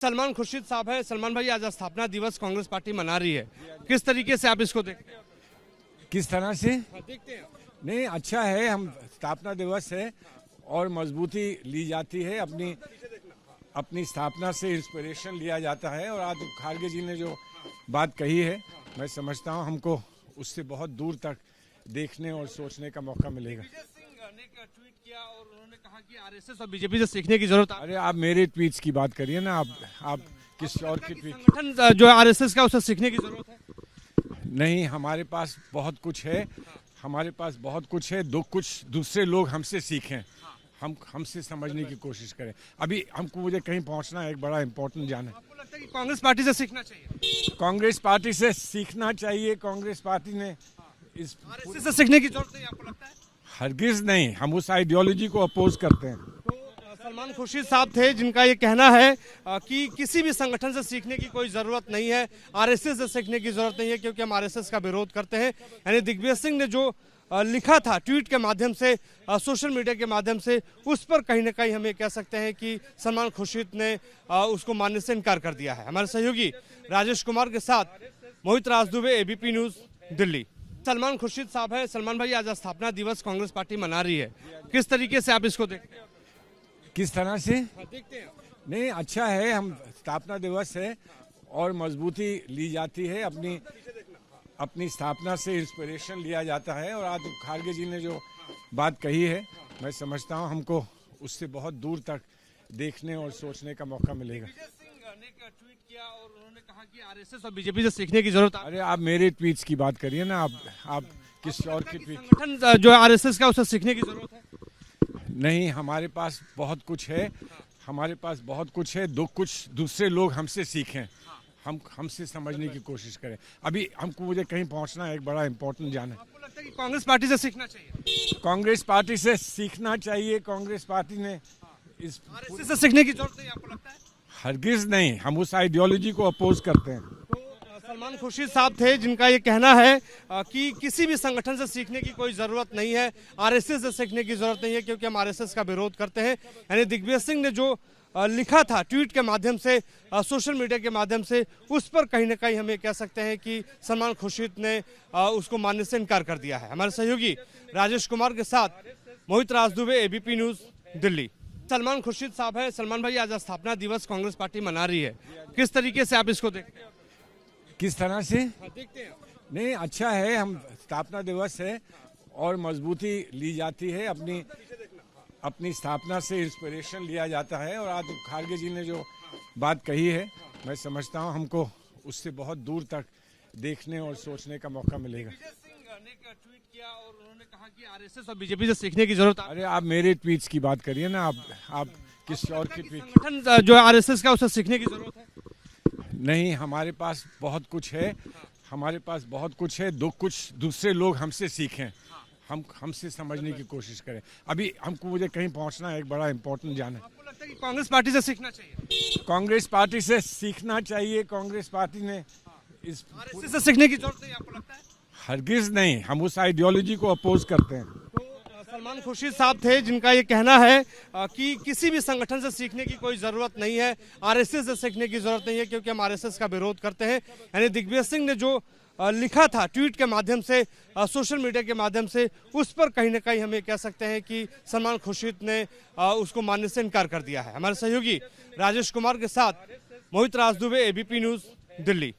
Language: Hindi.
सलमान खुर्शीद साहब है। सलमान भाई, आज स्थापना दिवस कांग्रेस पार्टी मना रही है, किस तरीके से आप इसको देखते हैं? किस तरह से देखते हैं नहीं, अच्छा है। हम स्थापना दिवस है और मजबूती ली जाती है, अपनी स्थापना से इंस्पिरेशन लिया जाता है। और आज खारगे जी ने जो बात कही है, मैं समझता हूँ हमको उससे बहुत दूर तक देखने और सोचने का मौका मिलेगा। ने ट्वीट किया और उन्होंने कहा कि आरएसएस और बीजेपी से सीखने की जरूरत है। अरे आप मेरे ट्वीट्स की बात करिए ना, आप किस और के ट्वीट? संगठन जो आरएसएस का, उसे सीखने की जरूरत है। नहीं, हमारे पास बहुत कुछ है, हमारे पास बहुत कुछ है। कुछ दूसरे लोग हमसे सीखें, हमसे समझने की कोशिश करें। अभी मुझे कहीं पहुंचना है, एक बड़ा इंपॉर्टेंट जाना है। आपको लगता है कि कांग्रेस पार्टी से सीखना चाहिए? कांग्रेस पार्टी से सीखना चाहिए। कांग्रेस पार्टी ने इस आरएसएस से सीखने की जरूरत है, आपको लगता है? हरगिज नहीं, हम उस आइडियोलॉजी को अपोज करते हैं। तो सलमान खुर्शीद साहब थे, जिनका ये कहना है कि किसी भी संगठन से सीखने की कोई जरूरत नहीं है, आरएसएस से सीखने की जरूरत नहीं है, क्योंकि हम आरएसएस का विरोध करते हैं। यानी दिग्विजय सिंह ने जो लिखा था ट्वीट के माध्यम से, सोशल मीडिया के माध्यम से, उस पर कहीं ना कहीं हम ये कह सकते हैं कि सलमान खुर्शीद ने उसको मानने से इनकार कर दिया है। हमारे सहयोगी राजेश कुमार के साथ मोहित राज दुबे, एबीपी न्यूज, दिल्ली। सलमान खुर्शीद साहब है। सलमान भाई, आज स्थापना दिवस कांग्रेस पार्टी मना रही है, किस तरीके से आप इसको देखते हैं? किस तरह से देखते हैं नहीं, अच्छा है। हम स्थापना दिवस है और मजबूती ली जाती है, अपनी स्थापना से इंस्पिरेशन लिया जाता है। और आज खारगे जी ने जो बात कही है, मैं समझता हूँ हमको उससे बहुत दूर तक देखने और सोचने का मौका मिलेगा। ने ट्वीट किया और उन्होंने कहा कि आरएसएस और बीजेपी से सीखने की जरूरत है। अरे आप मेरे ट्वीट्स की बात करिए ना, आप किस और के ट्वीट? संगठन जो आरएसएस का, उसे सीखने की जरूरत है। नहीं, हमारे पास बहुत कुछ है, हमारे पास बहुत कुछ है। कुछ दूसरे लोग हमसे सीखें, हमसे समझने की कोशिश करें। अभी मुझे कहीं पहुंचना है, एक बड़ा इंपॉर्टेंट जाना है। आपको लगता है कि कांग्रेस पार्टी से सीखना चाहिए? कांग्रेस पार्टी से सीखना चाहिए। कांग्रेस पार्टी ने इस आरएसएस से सीखने की जरूरत नहीं, आपको लगता है? हरगिज नहीं, हम उस आइडियोलॉजी को अपोज करते हैं। तो सलमान खुर्शीद साहब थे, जिनका ये कहना है कि किसी भी संगठन से सीखने की कोई जरूरत नहीं है, आरएसएस से सीखने की जरूरत नहीं है, क्योंकि हम आरएसएस का विरोध करते हैं। यानी दिग्विजय सिंह ने जो लिखा था ट्वीट के माध्यम से, सोशल मीडिया के माध्यम से, उस पर कहीं ना कहीं हम ये कह सकते हैं कि सलमान खुर्शीद ने उसको मानने से इनकार कर दिया है। हमारे सहयोगी राजेश कुमार के साथ मोहित राज दुबे, एबीपी न्यूज, दिल्ली। सलमान खुर्शीद साहब है। सलमान भाई, आज स्थापना दिवस कांग्रेस पार्टी मना रही है, किस तरीके से आप इसको देखते हैं? किस तरह से देखते हैं नहीं, अच्छा है। हम स्थापना दिवस है और मजबूती ली जाती है, अपनी स्थापना से इंस्पिरेशन लिया जाता है। और आज खारगे जी ने जो बात कही है, मैं समझता हूँ हमको उससे बहुत दूर तक देखने और सोचने का मौका मिलेगा। ने ट्वीट किया और उन्होंने कहा कि आरएसएस और बीजेपी से सीखने की जरूरत है। अरे आप मेरे ट्वीट्स की बात करिए ना, आप किस और के ट्वीट? संगठन जो आरएसएस का, उसे सीखने की जरूरत है। नहीं, हमारे पास बहुत कुछ है, हमारे पास बहुत कुछ है। कुछ दूसरे लोग हमसे सीखें, हमसे समझने की कोशिश करें। अभी मुझे कहीं पहुंचना है, एक बड़ा इंपॉर्टेंट जाना है। आपको लगता है कि कांग्रेस पार्टी से सीखना चाहिए? कांग्रेस पार्टी से सीखना चाहिए। कांग्रेस पार्टी ने इस आरएसएस से सीखने की जरूरत नहीं, आपको लगता है? हरगिज नहीं, हम उस आइडियोलॉजी को अपोज करते हैं। तो सलमान खुर्शीद साहब थे, जिनका ये कहना है कि किसी भी संगठन से सीखने की कोई जरूरत नहीं है, आरएसएस से सीखने की जरूरत नहीं है, क्योंकि हम आरएसएस का विरोध करते हैं। यानी दिग्विजय सिंह ने जो लिखा था ट्वीट के माध्यम से, सोशल मीडिया के माध्यम से, उस पर कहीं ना कहीं हम ये कह सकते हैं कि सलमान खुर्शीद ने उसको मानने से इनकार कर दिया है। हमारे सहयोगी राजेश कुमार के साथ मोहित राज दुबे, एबीपी न्यूज, दिल्ली।